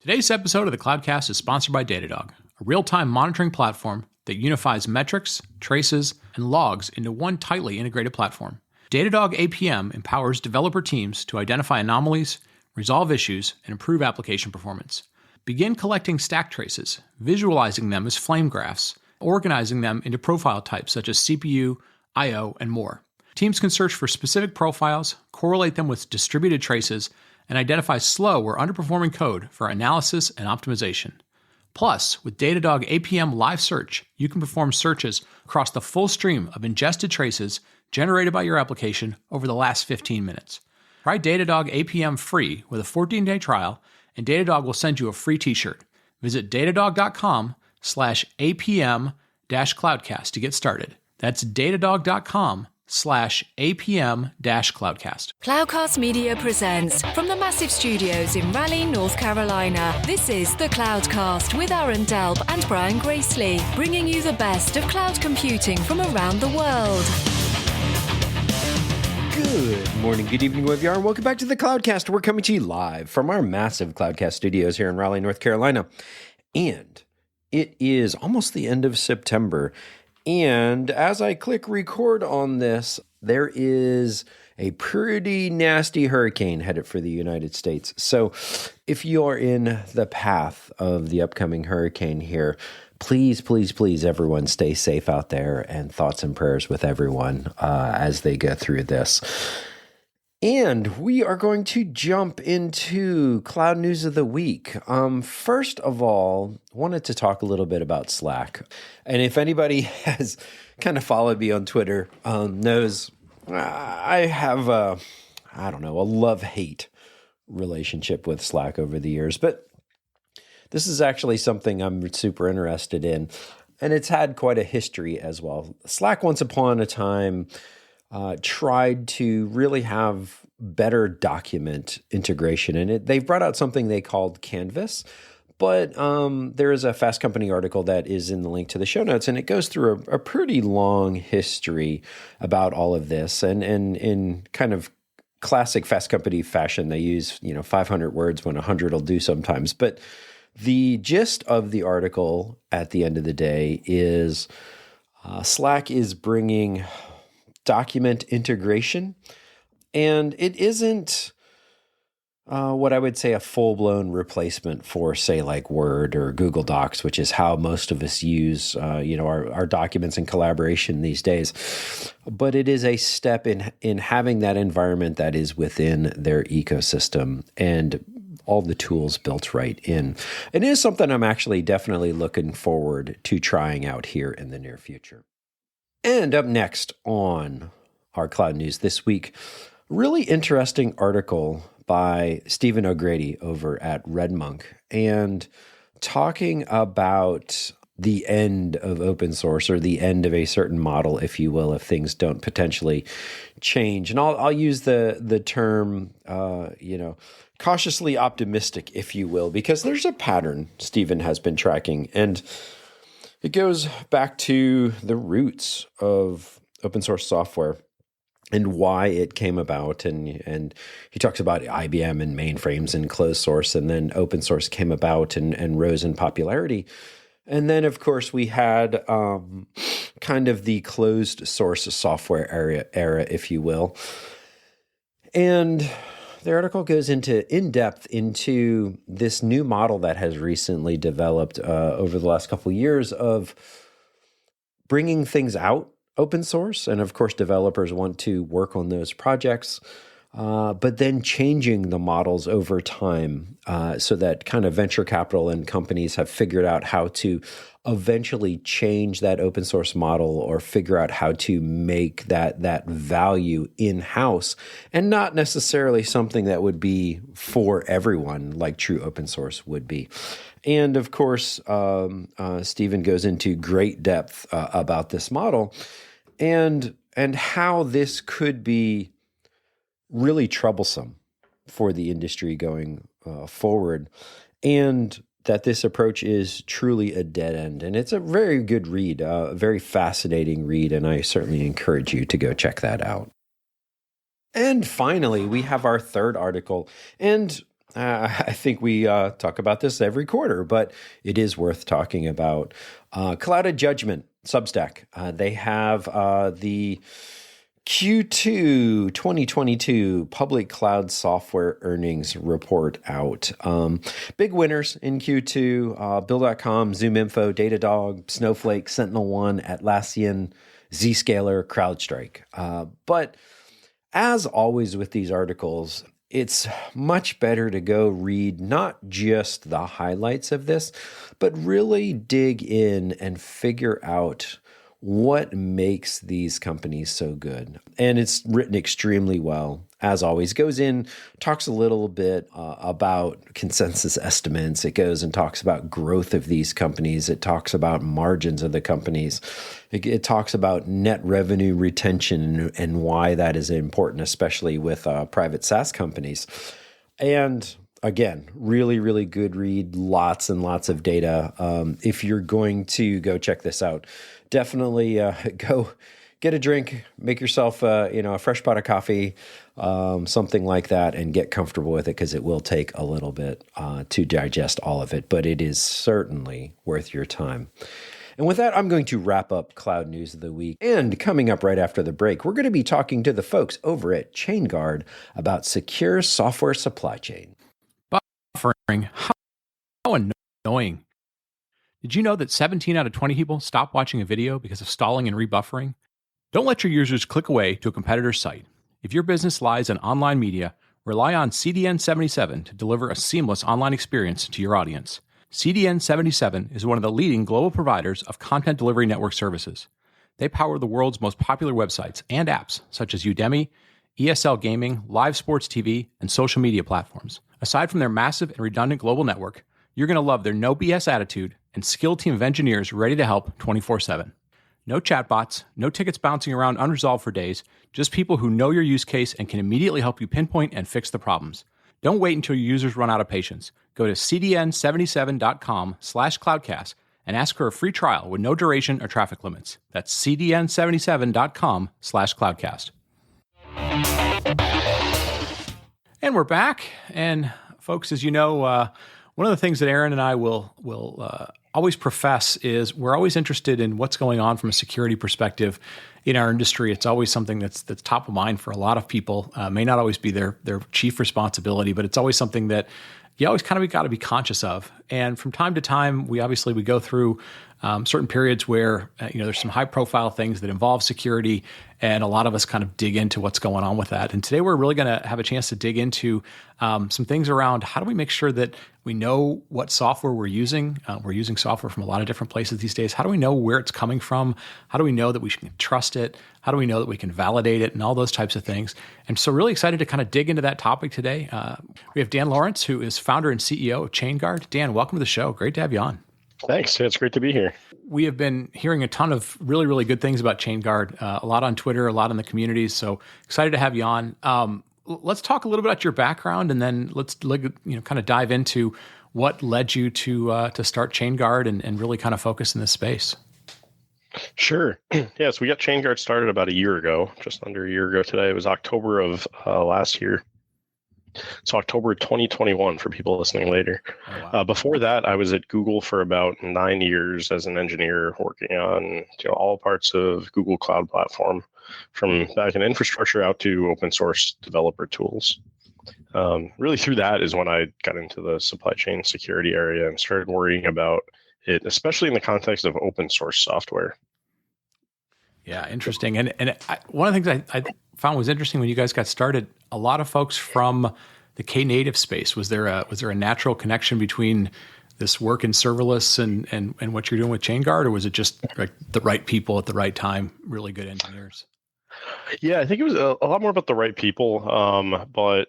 Today's episode of the Cloudcast is sponsored by Datadog, a real-time monitoring platform that unifies metrics, traces, and logs into one tightly integrated platform. Datadog APM empowers developer teams to identify anomalies, resolve issues, and improve application performance. Begin collecting stack traces, visualizing them as flame graphs, organizing them into profile types such as CPU, I/O, and more. Teams can search for specific profiles, correlate them with distributed traces, and identify slow or underperforming code for analysis and optimization. Plus, with Datadog APM Live Search, you can perform searches across the full stream of ingested traces generated by your application over the last 15 minutes. Try Datadog APM free with a 14-day trial, and Datadog will send you a free t-shirt. Visit datadog.com/APM-Cloudcast to get started. That's datadog.com/APM-Cloudcast. Cloudcast Media presents from the massive studios in Raleigh, North Carolina. This is the Cloudcast with Aaron Delp and Brian Gracely, bringing you the best of cloud computing from around the world. Good morning, good evening, wherever you are, and welcome back to the Cloudcast. We're coming to you live from our massive Cloudcast studios here in Raleigh, North Carolina. And it is almost the end of September. And as I click record on this, there is a pretty nasty hurricane headed for the United States. So if you are in the path of the upcoming hurricane here, please, please, please, everyone stay safe out there, and thoughts and prayers with everyone as they go through this. And we are going to jump into Cloud News of the Week. First of all, wanted to talk a little bit about Slack. And if anybody has kind of followed me on Twitter, knows I have a love-hate relationship with Slack over the years. But this is actually something I'm super interested in, and it's had quite a history as well. Slack, once upon a time, tried to really have better document integration in it. They've brought out something they called Canvas, but there is a Fast Company article that is in the link to the show notes, and it goes through a pretty long history about all of this, and in kind of classic Fast Company fashion, they use 500 words when 100 will do sometimes, but the gist of the article at the end of the day is Slack is bringing document integration, and it isn't what I would say a full-blown replacement for, say, like Word or Google Docs, which is how most of us use our documents and collaboration these days. But it is a step in having that environment that is within their ecosystem and all the tools built right in. It is something I'm actually definitely looking forward to trying out here in the near future. And up next on our Cloud News this week, really interesting article by Stephen O'Grady over at RedMonk, and talking about the end of open source, or the end of a certain model, if you will, if things don't potentially change. And I'll use the term, cautiously optimistic, if you will, because there's a pattern Stephen has been tracking, and it goes back to the roots of open source software and why it came about. And he talks about IBM and mainframes and closed source, and then open source came about and rose in popularity. And then, of course, we had kind of the closed source software era, if you will. And the article goes in depth into this new model that has recently developed over the last couple of years of bringing things out open source. And of course, developers want to work on those projects, but then changing the models over time so that kind of venture capital and companies have figured out how to eventually change that open source model, or figure out how to make that value in-house, and not necessarily something that would be for everyone like true open source would be. And of course, Stephen goes into great depth about this model and how this could be really troublesome for the industry going forward, and that this approach is truly a dead end. And it's a very good read, a very fascinating read, and I certainly encourage you to go check that out. And finally, we have our third article. And I think we talk about this every quarter, but it is worth talking about. Clouded Judgment, Substack. They have the Q2 2022 public cloud software earnings report out. Big winners in Q2, Bill.com, ZoomInfo, Datadog, Snowflake, SentinelOne, Atlassian, Zscaler, CrowdStrike. But as always with these articles, it's much better to go read not just the highlights of this, but really dig in and figure out what makes these companies so good. And it's written extremely well. As always, goes in, talks a little bit about consensus estimates. It goes and talks about growth of these companies. It talks about margins of the companies. It talks about net revenue retention and why that is important, especially with private SaaS companies. And again, really, really good read. Lots and lots of data. If you're going to go check this out, definitely go get a drink, make yourself a fresh pot of coffee, something like that, and get comfortable with it, because it will take a little bit to digest all of it, but it is certainly worth your time. And with that, I'm going to wrap up Cloud News of the Week. And coming up right after the break, we're going to be talking to the folks over at Chainguard about secure software supply chain. Buffering, how annoying. Did you know that 17 out of 20 people stop watching a video because of stalling and rebuffering? Don't let your users click away to a competitor's site. If your business lies in online media, rely on CDN77 to deliver a seamless online experience to your audience. CDN77 is one of the leading global providers of content delivery network services. They power the world's most popular websites and apps, such as Udemy, ESL Gaming, live sports TV, and social media platforms. Aside from their massive and redundant global network, you're going to love their no BS attitude and skilled team of engineers ready to help 24/7. No chatbots, no tickets bouncing around unresolved for days, just people who know your use case and can immediately help you pinpoint and fix the problems. Don't wait until your users run out of patience. Go to cdn77.com/cloudcast and ask for a free trial with no duration or traffic limits. That's cdn77.com/cloudcast. And we're back. And folks, as you know, one of the things that Aaron and I will always profess is we're always interested in what's going on from a security perspective in our industry. It's always something that's top of mind for a lot of people. May not always be their chief responsibility, but it's always something that you always kind of got to be conscious of. And from time to time, we go through certain periods where there's some high profile things that involve security, and a lot of us kind of dig into what's going on with that. And today we're really going to have a chance to dig into some things around how do we make sure that we know what software we're using. We're using software from a lot of different places these days. How do we know where it's coming from? How do we know that we can trust it? How do we know that we can validate it, and all those types of things? And so really excited to kind of dig into that topic today. We have Dan Lorenc, who is founder and CEO of Chainguard. Dan, welcome to the show. Great to have you on. Thanks. It's great to be here. We have been hearing a ton of really, really good things about Chainguard, a lot on Twitter, a lot in the communities. So excited to have you on. Let's talk a little bit about your background, and then let's kind of dive into what led you to start Chainguard and really kind of focus in this space. Sure. Yeah, so we got Chainguard started about a year ago, just under a year ago today. It was October of last year. So October 2021 for people listening later. Oh, wow. Before that, I was at Google for about 9 years as an engineer, working on all parts of Google Cloud Platform, from back in infrastructure out to open source developer tools. Really through that is when I got into the supply chain security area and started worrying about it, especially in the context of open source software. Yeah, interesting. And one of the things I found was interesting when you guys got started, a lot of folks from the Knative space. Was there a natural connection between this work in serverless and what you're doing with Chainguard, or was it just like the right people at the right time, really good engineers? Yeah, I think it was a lot more about the right people, but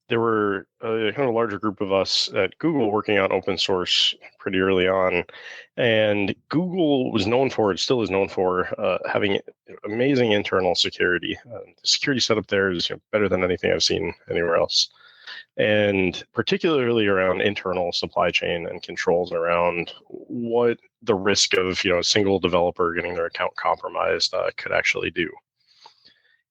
there were a kind of larger group of us at Google working on open source pretty early on. And Google was known for, it still is known for, having amazing internal security. The security setup there is better than anything I've seen anywhere else. And particularly around internal supply chain and controls around what the risk of a single developer getting their account compromised could actually do.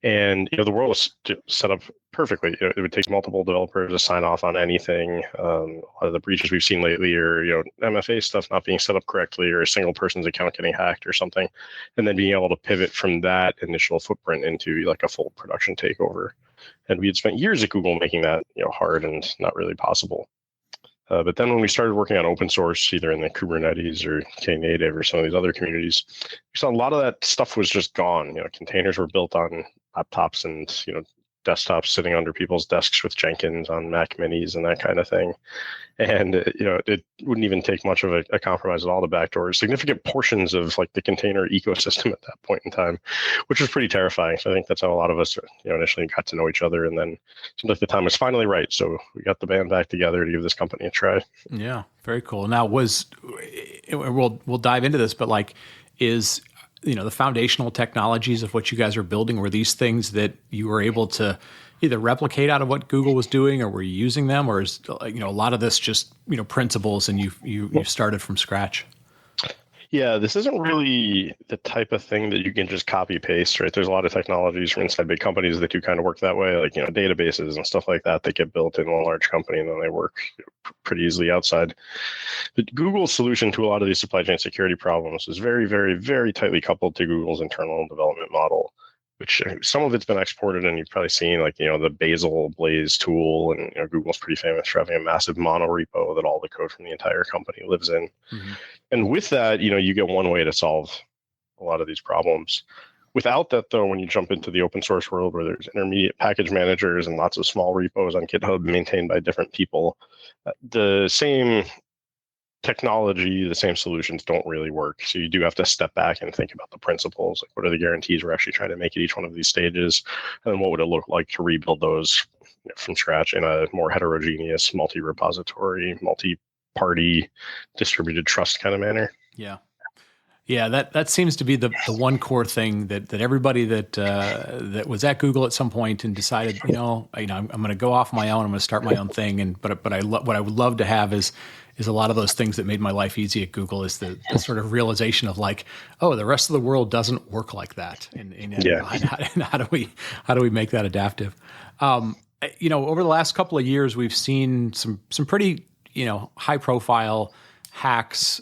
And the world was set up perfectly. It would take multiple developers to sign off on anything. A lot of the breaches we've seen lately are MFA stuff not being set up correctly, or a single person's account getting hacked or something, and then being able to pivot from that initial footprint into like a full production takeover. And we had spent years at Google making that hard and not really possible. But then when we started working on open source, either in the Kubernetes or Knative or some of these other communities, we saw a lot of that stuff was just gone. Containers were built on laptops and desktops sitting under people's desks with Jenkins on Mac Minis and that kind of thing. And it wouldn't even take much of a compromise at all to backdoor significant portions of like the container ecosystem at that point in time, which was pretty terrifying. So I think that's how a lot of us initially got to know each other, and then it seemed like the time was finally right. So we got the band back together to give this company a try. Yeah, very cool. Now we'll dive into this, but like is the foundational technologies of what you guys are building, were these things that you were able to either replicate out of what Google was doing, or were you using them, or is a lot of this just principles and you started from scratch? Yeah, this isn't really the type of thing that you can just copy paste, right? There's a lot of technologies from inside big companies that do kind of work that way, like databases and stuff like that get built in one large company and then they work pretty easily outside. But Google's solution to a lot of these supply chain security problems is very, very, very tightly coupled to Google's internal development model, which some of it's been exported, and you've probably seen the Bazel Blaze tool, and Google's pretty famous for having a massive monorepo that all the code from the entire company lives in. Mm-hmm. And with that, you get one way to solve a lot of these problems. Without that, though, when you jump into the open source world where there's intermediate package managers and lots of small repos on GitHub maintained by different people, the same technology, the same solutions don't really work. So you do have to step back and think about the principles. Like, what are the guarantees we're actually trying to make at each one of these stages? And then what would it look like to rebuild those from scratch in a more heterogeneous, multi-repository, multi-party, distributed trust kind of manner? Yeah. Yeah, that seems to be the one core thing that everybody that was at Google at some point and decided, I'm going to go off my own. I'm going to start my own thing. And what I would love to have is a lot of those things that made my life easy at Google is the sort of realization of like, oh, the rest of the world doesn't work like that. And how do we make that adaptive? Over the last couple of years, we've seen some pretty high profile hacks,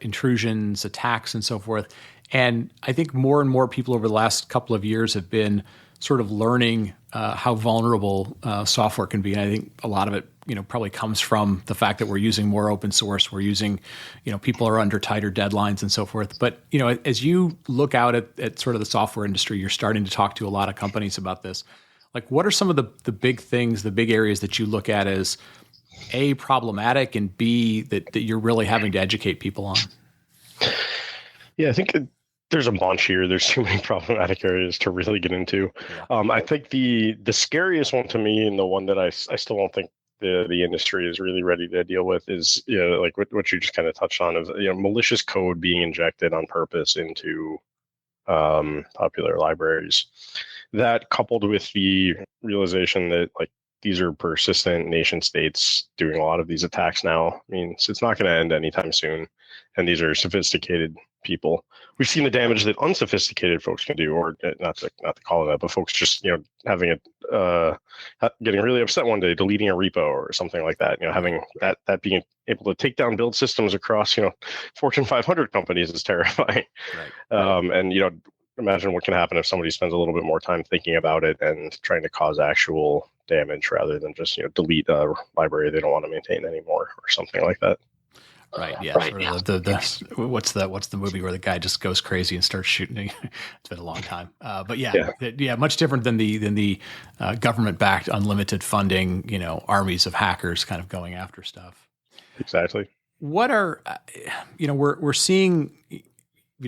intrusions, attacks, and so forth. And I think more and more people over the last couple of years have been sort of learning how vulnerable software can be. And I think a lot of it, probably comes from the fact that we're using more open source. We're using, people are under tighter deadlines and so forth. But, as you look out at sort of the software industry, you're starting to talk to a lot of companies about this. Like, what are some of the big things, the big areas that you look at as A, problematic, and B, that you're really having to educate people on? Yeah, I think there's a bunch here. There's too many problematic areas to really get into. Yeah. I think the scariest one to me, and the one that I still don't think the industry is really ready to deal with, is like what you just kind of touched on, of malicious code being injected on purpose into popular libraries. That, coupled with the realization that like these are persistent nation states doing a lot of these attacks now, means it's not going to end anytime soon. And these are sophisticated people. We've seen the damage that unsophisticated folks can do, or not to call it that, but folks just having it getting really upset one day, deleting a repo or something like that. Having that being able to take down build systems across Fortune 500 companies is terrifying. Right. And imagine what can happen if somebody spends a little bit more time thinking about it and trying to cause actual damage rather than just delete a library they don't want to maintain anymore or something like that. Right. Yeah. Right. What's the movie where the guy just goes crazy and starts shooting? It's been a long time. But much different than the government-backed unlimited funding, armies of hackers kind of going after stuff. Exactly. What are, we're seeing,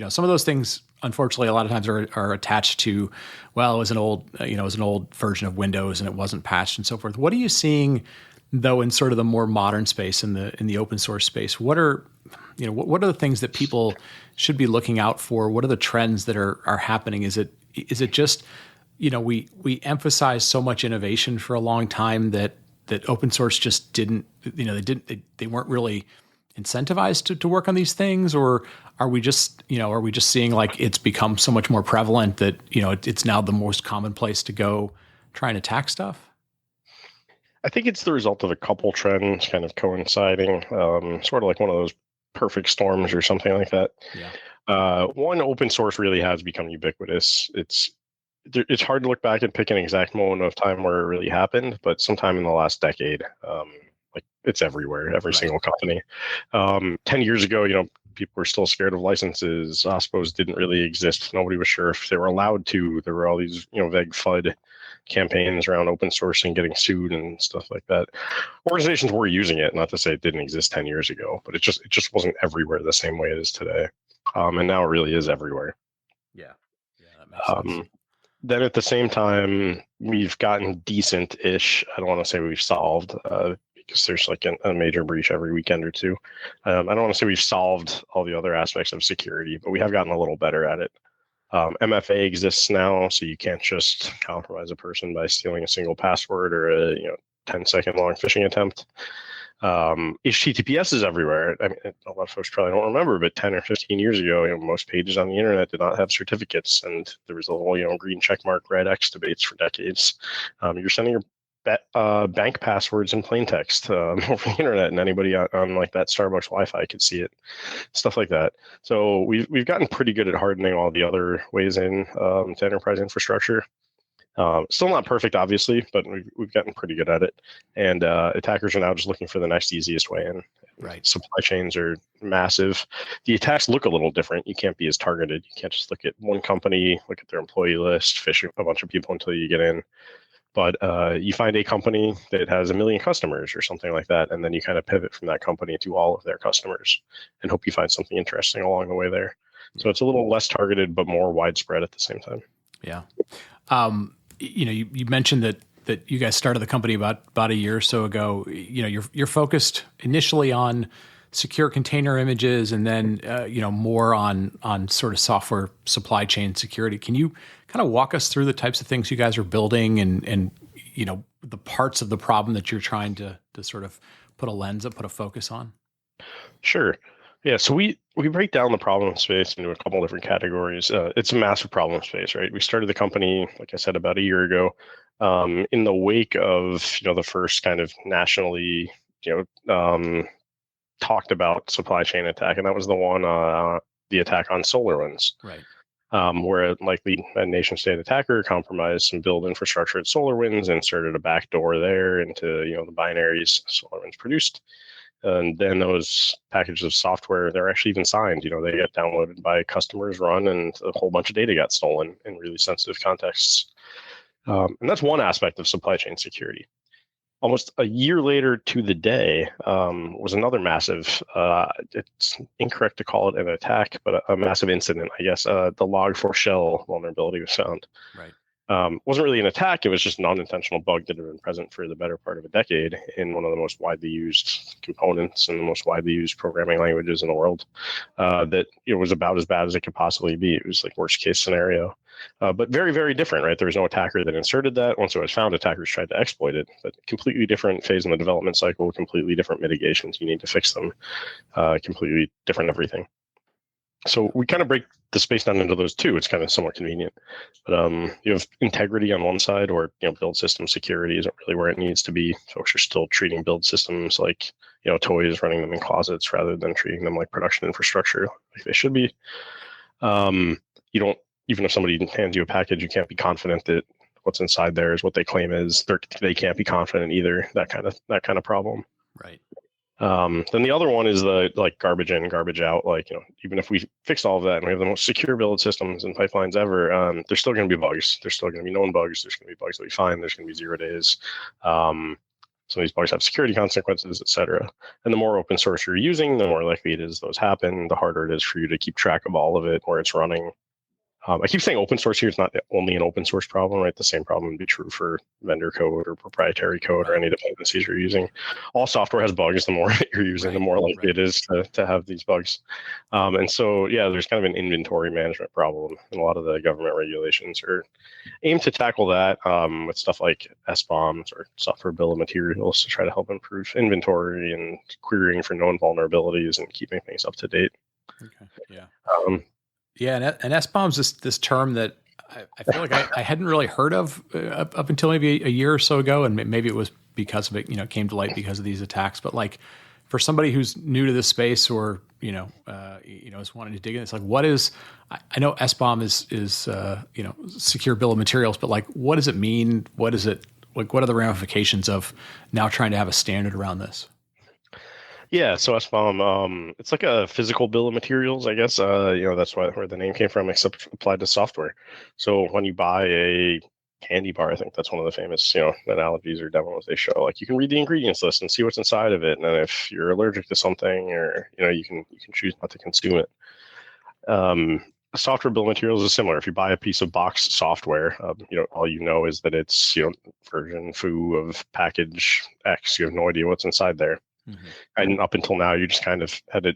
some of those things, unfortunately, a lot of times are attached to, well, it was an old version of Windows and it wasn't patched and so forth. What are you seeing, though, in sort of the more modern space, in the open source space? What are the things that people should be looking out for? What are the trends that are happening? Is it just, we emphasize so much innovation for a long time that open source just didn't, they weren't really incentivized to work on these things, or are we just seeing like it's become so much more prevalent that, it's now the most common place to go try and attack stuff? I think it's the result of a couple trends kind of coinciding, sort of like one of those perfect storms or something like that. Yeah. One, open source really has become ubiquitous. It's hard to look back and pick an exact moment of time where it really happened, but sometime in the last decade, like it's everywhere, every Right. single company. 10 years ago, people were still scared of licenses. OSPOs didn't really exist. Nobody was sure if they were allowed to. There were all these, vague FUD campaigns around open source and getting sued and stuff like that. Organizations were using it, not to say it didn't exist 10 years ago, but it just wasn't everywhere the same way it is today. And now it really is everywhere. Yeah. That makes sense. Then at the same time, we've gotten decent-ish. I don't want to say we've solved, because there's like a major breach every weekend or two. I don't want to say we've solved all the other aspects of security, but we have gotten a little better at it. MFA exists now, so you can't just compromise a person by stealing a single password or a 10-second long phishing attempt. HTTPS is everywhere. I mean, a lot of folks probably don't remember, but 10 or 15 years ago, most pages on the internet did not have certificates, and there was a whole, green checkmark, red X debates for decades. You're sending your bank passwords in plain text over the internet, and anybody on like that Starbucks Wi-Fi could see it, stuff like that. So we've gotten pretty good at hardening all the other ways in to enterprise infrastructure. Still not perfect, obviously, but we've gotten pretty good at it. And attackers are now just looking for the next easiest way in. Right. Supply chains are massive. The attacks look a little different. You can't be as targeted. You can't just look at one company, look at their employee list, fish a bunch of people until you get in. But you find a company that has 1 million customers or something like that, and then you kind of pivot from that company to all of their customers and hope you find something interesting along the way there. So it's a little less targeted, but more widespread at the same time. Yeah. You mentioned that you guys started the company about a year or so ago. You're focused initially on secure container images, and then more on sort of software supply chain security. Can you kind of walk us through the types of things you guys are building and the parts of the problem that you're trying to sort of put a focus on? Sure. Yeah, so we break down the problem space into a couple different categories. It's a massive problem space, right? We started the company, like I said, about a year ago, in the wake of the first kind of nationally talked about supply chain attack, and that was the one, the attack on SolarWinds, right? Where likely a nation-state attacker compromised some build infrastructure at SolarWinds, inserted a backdoor there into the binaries SolarWinds produced. And then those packages of software, they're actually even signed. They get downloaded by customers, run, and a whole bunch of data got stolen in really sensitive contexts. And that's one aspect of supply chain security. Almost a year later to the day was another massive, it's incorrect to call it an attack, but a massive incident, I guess. The Log4Shell vulnerability was found. Right. Wasn't really an attack. It was just an unintentional bug that had been present for the better part of a decade in one of the most widely used components and the most widely used programming languages in the world. That was about as bad as it could possibly be. It was like worst case scenario, but very, very different, right? There was no attacker that inserted that. Once it was found, attackers tried to exploit it, but completely different phase in the development cycle, completely different mitigations. You need to fix them, completely different everything. So we kind of break the space down into those two. It's kind of somewhat convenient, but you have integrity on one side, or build system security isn't really where it needs to be. Folks are still treating build systems like toys, running them in closets rather than treating them like production infrastructure like they should be. You don't, even if somebody hands you a package, you can't be confident that what's inside there is what they claim is. They can't be confident either. That kind of problem. Right. Then the other one is the garbage in, garbage out. Even if we fix all of that and we have the most secure build systems and pipelines ever, there's still going to be bugs. There's still going to be known bugs. There's going to be bugs that we find. There's going to be 0 days. Some of these bugs have security consequences, et cetera. And the more open source you're using, the more likely it is those happen. The harder it is for you to keep track of all of it, where it's running. I keep saying open source here is not only an open source problem, right? The same problem would be true for vendor code or proprietary code or any dependencies you're using. All software has bugs. The more that you're using, the more likely it is to have these bugs. And so, yeah, there's kind of an inventory management problem. And a lot of the government regulations are aimed to tackle that with stuff like SBOMs or software bill of materials to try to help improve inventory and querying for known vulnerabilities and keeping things up to date. Okay. Yeah. Yeah, and SBOM's this term that I feel like I hadn't really heard of up until maybe a year or so ago, and maybe it was because of it, came to light because of these attacks. But like for somebody who's new to this space or is wanting to dig in, it's like what is? I know SBOM is secure bill of materials, but like what does it mean? What is it like? What are the ramifications of now trying to have a standard around this? Yeah, so SBOM, it's like a physical bill of materials, I guess. That's where the name came from, except applied to software. So when you buy a candy bar, I think that's one of the famous, analogies or demos they show. Like you can read the ingredients list and see what's inside of it, and then if you're allergic to something, or you can choose not to consume it. Software bill of materials is similar. If you buy a piece of box software, all you know is that it's version foo of package X. You have no idea what's inside there. Mm-hmm. And up until now, you just kind of had to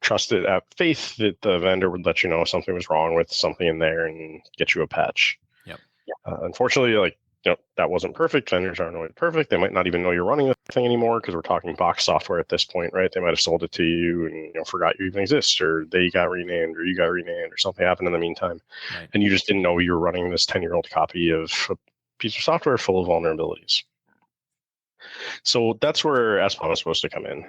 trust it at faith that the vendor would let you know if something was wrong with something in there and get you a patch. Yep. Unfortunately, that wasn't perfect. Vendors aren't always perfect. They might not even know you're running the thing anymore because we're talking box software at this point, right? They might have sold it to you and forgot you even exist, or they got renamed, or you got renamed, or something happened in the meantime, right. And you just didn't know you were running this 10-year-old copy of a piece of software full of vulnerabilities. So that's where SBOM is supposed to come in.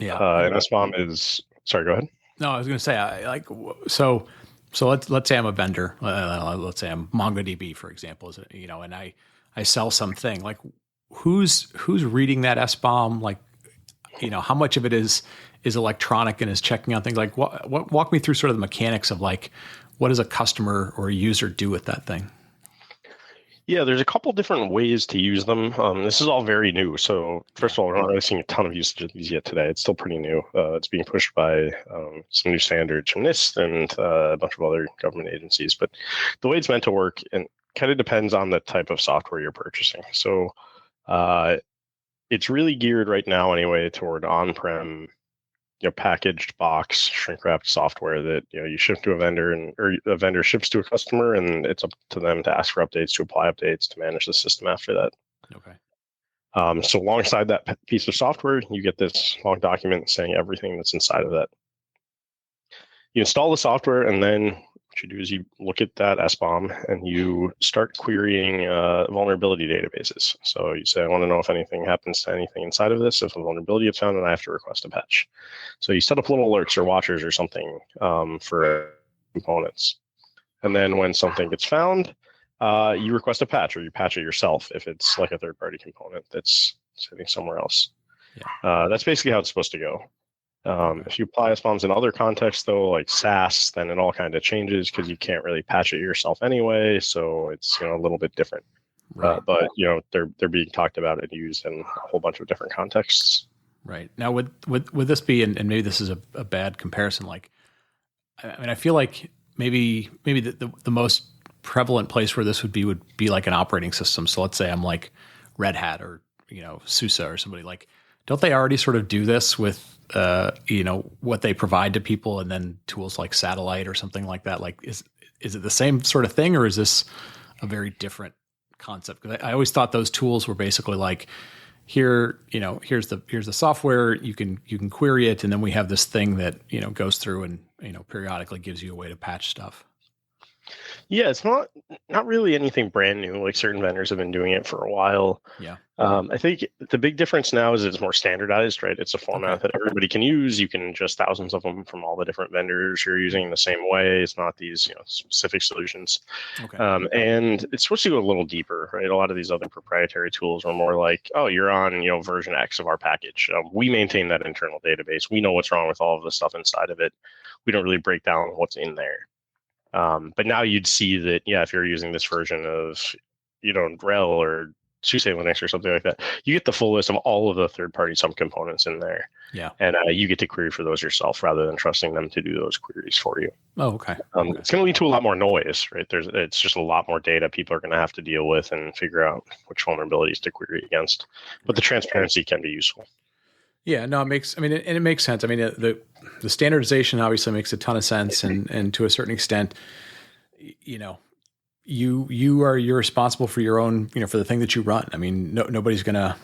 Yeah. And SBOM is, sorry, go ahead. No, I was going to say, so let's say I'm a vendor. Let's say I'm MongoDB, for example, and I sell something. Like, who's reading that SBOM? Like, how much of it is electronic and is checking on things? Like, walk me through sort of the mechanics of like, what does a customer or a user do with that thing? Yeah, there's a couple different ways to use them. This is all very new. So first of all, we're not really seeing a ton of usage of these yet today. It's still pretty new. It's being pushed by some new standards from NIST and a bunch of other government agencies. But the way it's meant to work and kind of depends on the type of software you're purchasing. So it's really geared right now anyway toward on-prem packaged box shrink wrapped software that you ship to a vendor or a vendor ships to a customer, and it's up to them to ask for updates, to apply updates, to manage the system after that. Okay. So alongside that piece of software, you get this long document saying everything that's inside of that. You install the software, and then what you do is you look at that SBOM and you start querying vulnerability databases. So you say, I want to know if anything happens to anything inside of this. If a vulnerability is found, then I have to request a patch. So you set up little alerts or watchers or something for components. And then when something gets found, you request a patch, or you patch it yourself if it's like a third-party component that's sitting somewhere else. Yeah. That's basically how it's supposed to go. If you apply SBOMs in other contexts, though, like SaaS, then it all kind of changes because you can't really patch it yourself anyway. So it's a little bit different. Right. But they're being talked about and used in a whole bunch of different contexts. Right. Now, would this be, and maybe this is a bad comparison, like, I mean, I feel like maybe the most prevalent place where this would be like an operating system. So let's say I'm like Red Hat or SUSE or somebody. Like, don't they already sort of do this with what they provide to people, and then tools like Satellite or something like that? Like, is it the same sort of thing, or is this a very different concept? Because I always thought those tools were basically like, here's the software, you can query it, and then we have this thing that goes through and periodically gives you a way to patch stuff. Yeah, it's not really anything brand new. Like, certain vendors have been doing it for a while. Yeah. I think the big difference now is it's more standardized, right? It's a format that everybody can use. You can ingest thousands of them from all the different vendors you're using the same way. It's not these specific solutions. Okay. And it's supposed to go a little deeper, right? A lot of these other proprietary tools are more like, oh, you're on version X of our package. We maintain that internal database. We know what's wrong with all of the stuff inside of it. We don't really break down what's in there. But now you'd see that, if you're using this version of, RHEL or SUSE Linux or something like that, you get the full list of all of the third-party subcomponents in there. Yeah. And you get to query for those yourself rather than trusting them to do those queries for you. Oh, okay. It's going to lead to a lot more noise, right? It's just a lot more data people are going to have to deal with and figure out which vulnerabilities to query against. But the transparency can be useful. Yeah, no, it makes sense. I mean, the standardization obviously makes a ton of sense, and to a certain extent, you know, you're responsible for your own, you know, for the thing that you run. I mean, nobody's gonna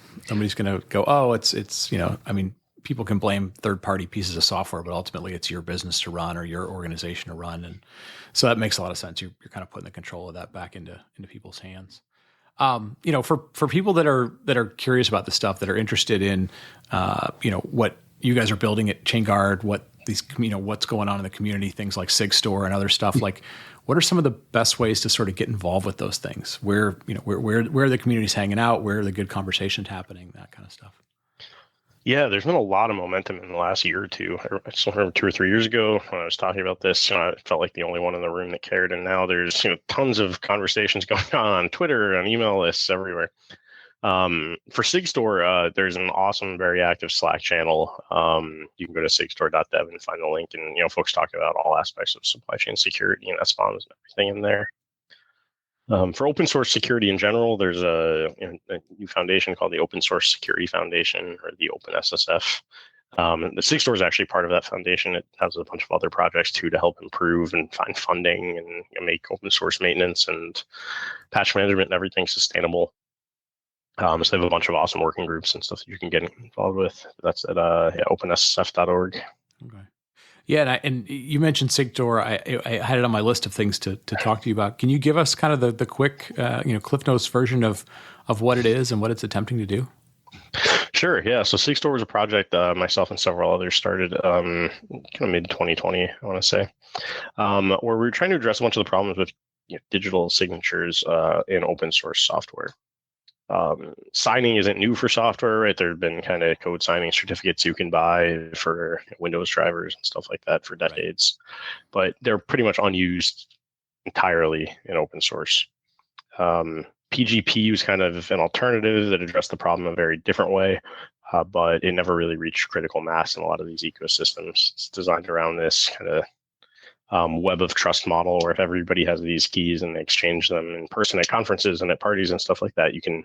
go, oh, it's you know, I mean, people can blame third party pieces of software, but ultimately it's your business to run or your organization to run, and so that makes a lot of sense. You're kind of putting the control of that back into people's hands. You know, for people that are curious about this stuff, that are interested in, you know, what you guys are building at Chainguard, what these, you know, what's going on in the community, things like Sigstore and other stuff, like, what are some of the best ways to sort of get involved with those things? Where are the communities hanging out? Where are the good conversations happening? That kind of stuff. Yeah, there's been a lot of momentum in the last year or two. I just remember 2 or 3 years ago when I was talking about this, you know, I felt like the only one in the room that cared. And now there's, you know, tons of conversations going on Twitter, on email lists, everywhere. For Sigstore, there's an awesome, very active Slack channel. You can go to sigstore.dev and find the link. And, you know, folks talk about all aspects of supply chain security and SBOMs and everything in there. For open source security in general, there's a new foundation called the Open Source Security Foundation, or the OpenSSF. The Sigstore is actually part of that foundation. It has a bunch of other projects too to help improve and find funding and, you know, make open source maintenance and patch management and everything sustainable. So they have a bunch of awesome working groups and stuff that you can get involved with. That's at openssf.org. Okay. Yeah, and you mentioned Sigstore. I had it on my list of things to talk to you about. Can you give us kind of the quick, you know, Cliff Notes version of what it is and what it's attempting to do? Sure. Yeah. So Sigstore was a project myself and several others started kind of mid 2020, I want to say, where we were trying to address a bunch of the problems with, you know, digital signatures in open source software. Signing isn't new for software, right? There have been kind of code signing certificates you can buy for Windows drivers and stuff like that for decades, but they're pretty much unused entirely in open source. PGP was kind of an alternative that addressed the problem in a very different way, but it never really reached critical mass in a lot of these ecosystems. It's designed around this kind of web of trust model, where if everybody has these keys and they exchange them in person at conferences and at parties and stuff like that, you can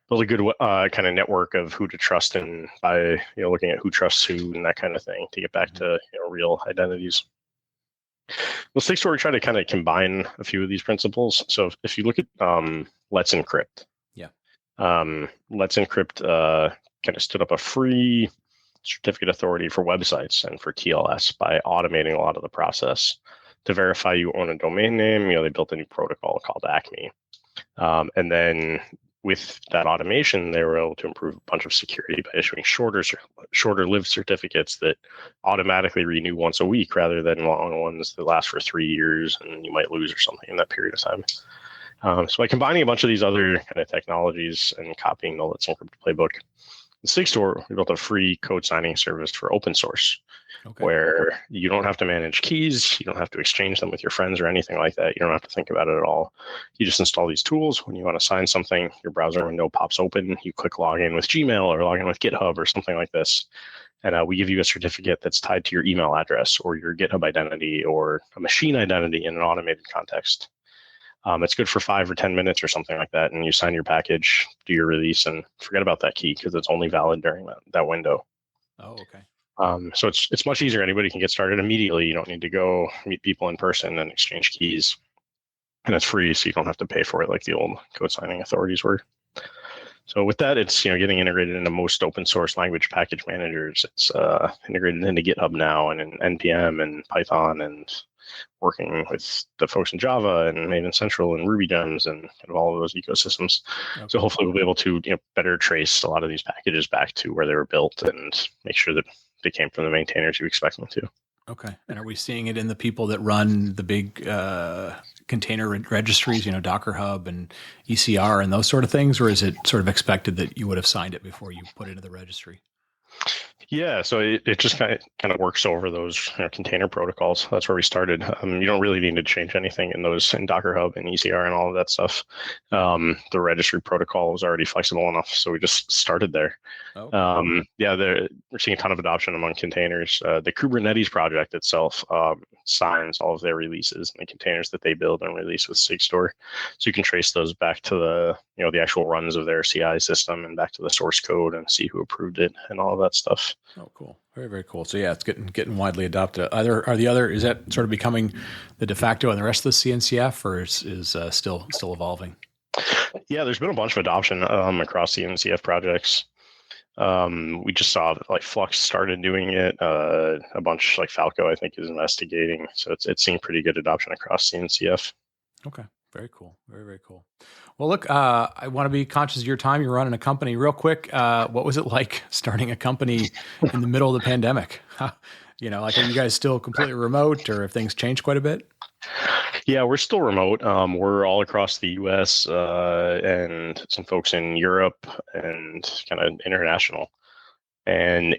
build a good kind of network of who to trust, and by, you know, looking at who trusts who and that kind of thing to get back to, you know, real identities. Well, Sigstore, we try to kind of combine a few of these principles. So if you look at Let's Encrypt, Let's Encrypt kind of stood up a free certificate authority for websites and for TLS by automating a lot of the process. To verify you own a domain name, you know, they built a new protocol called Acme. And then with that automation, they were able to improve a bunch of security by issuing shorter lived certificates that automatically renew once a week rather than long ones that last for 3 years and you might lose or something in that period of time. So by combining a bunch of these other kind of technologies and copying the Let's Encrypt playbook, in Sigstore, we built a free code signing service for open source, where you don't have to manage keys, you don't have to exchange them with your friends or anything like that. You don't have to think about it at all. You just install these tools. When you want to sign something, your browser window pops open. You click log in with Gmail or log in with GitHub or something like this. And we give you a certificate that's tied to your email address or your GitHub identity or a machine identity in an automated context. It's good for 5 or 10 minutes or something like that. And you sign your package, do your release, and forget about that key because it's only valid during that window. Oh, okay. So it's much easier. Anybody can get started immediately. You don't need to go meet people in person and exchange keys. And it's free, so you don't have to pay for it like the old code signing authorities were. So with that, it's, you know, getting integrated into most open source language package managers. It's integrated into GitHub now and in NPM and Python, and working with the folks in Java and Maven Central and Ruby gems and kind of all of those ecosystems. Okay. So hopefully we'll be able to, you know, better trace a lot of these packages back to where they were built and make sure that they came from the maintainers you expect them to. Okay. And are we seeing it in the people that run the big container registries, you know, Docker Hub and ECR and those sort of things? Or is it sort of expected that you would have signed it before you put it into the registry? Yeah, so it just kind of works over those container protocols. That's where we started. You don't really need to change anything in those in Docker Hub and ECR and all of that stuff. The registry protocol was already flexible enough, so we just started there. Oh. We're seeing a ton of adoption among containers. The Kubernetes project itself signs all of their releases and the containers that they build and release with Sigstore, so you can trace those back to the actual runs of their CI system and back to the source code and see who approved it and all of that stuff. Oh, cool. Very, very cool. So yeah, it's getting widely adopted. Is that sort of becoming the de facto on the rest of the CNCF, or is still evolving? Yeah, there's been a bunch of adoption across the NCF projects. We just saw that like Flux started doing it. A bunch like Falco, I think, is investigating. So it's seeing pretty good adoption across the NCF. Okay. Very cool. Very, very cool. Well, look, I want to be conscious of your time. You're running a company. Real quick, what was it like starting a company in the middle of the pandemic? Are you guys still completely remote, or have things changed quite a bit? Yeah, we're still remote. We're all across the U.S. And some folks in Europe and kind of international. And,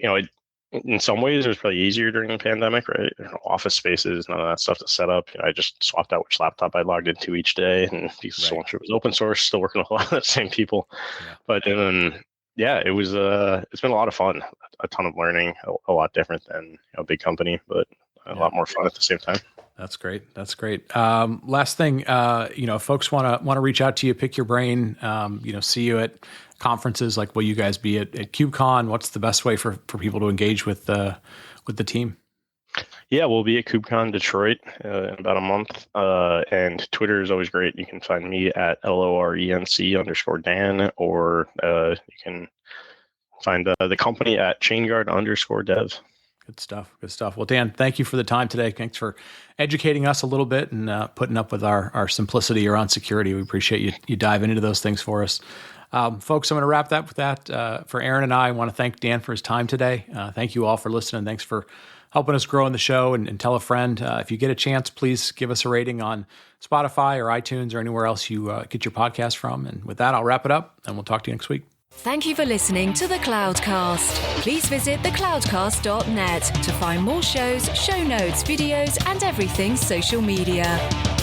in some ways, it was probably easier during the pandemic, right? Office spaces, none of that stuff to set up. I just swapped out which laptop I logged into each day, and so much of it was open source. Still working with a lot of the same people, but it was. It's been a lot of fun, a ton of learning, a lot different than a big company, but a lot more fun at the same time. That's great. That's great. Last thing, if folks want to reach out to you, pick your brain, see you at conferences, like will you guys be at KubeCon? What's the best way for people to engage with the team? Yeah, we'll be at KubeCon Detroit in about a month. And Twitter is always great. You can find me at LORENC_Dan, or you can find the company at Chainguard_dev. Good stuff. Good stuff. Well, Dan, thank you for the time today. Thanks for educating us a little bit and putting up with our simplicity around security. We appreciate you diving into those things for us. Folks, I'm going to wrap that with that. For Aaron and I want to thank Dan for his time today. Thank you all for listening. Thanks for helping us grow in the show, and tell a friend. If you get a chance, please give us a rating on Spotify or iTunes or anywhere else you get your podcast from. And with that, I'll wrap it up, and we'll talk to you next week. Thank you for listening to The Cloudcast. Please visit thecloudcast.net to find more shows, show notes, videos, and everything social media.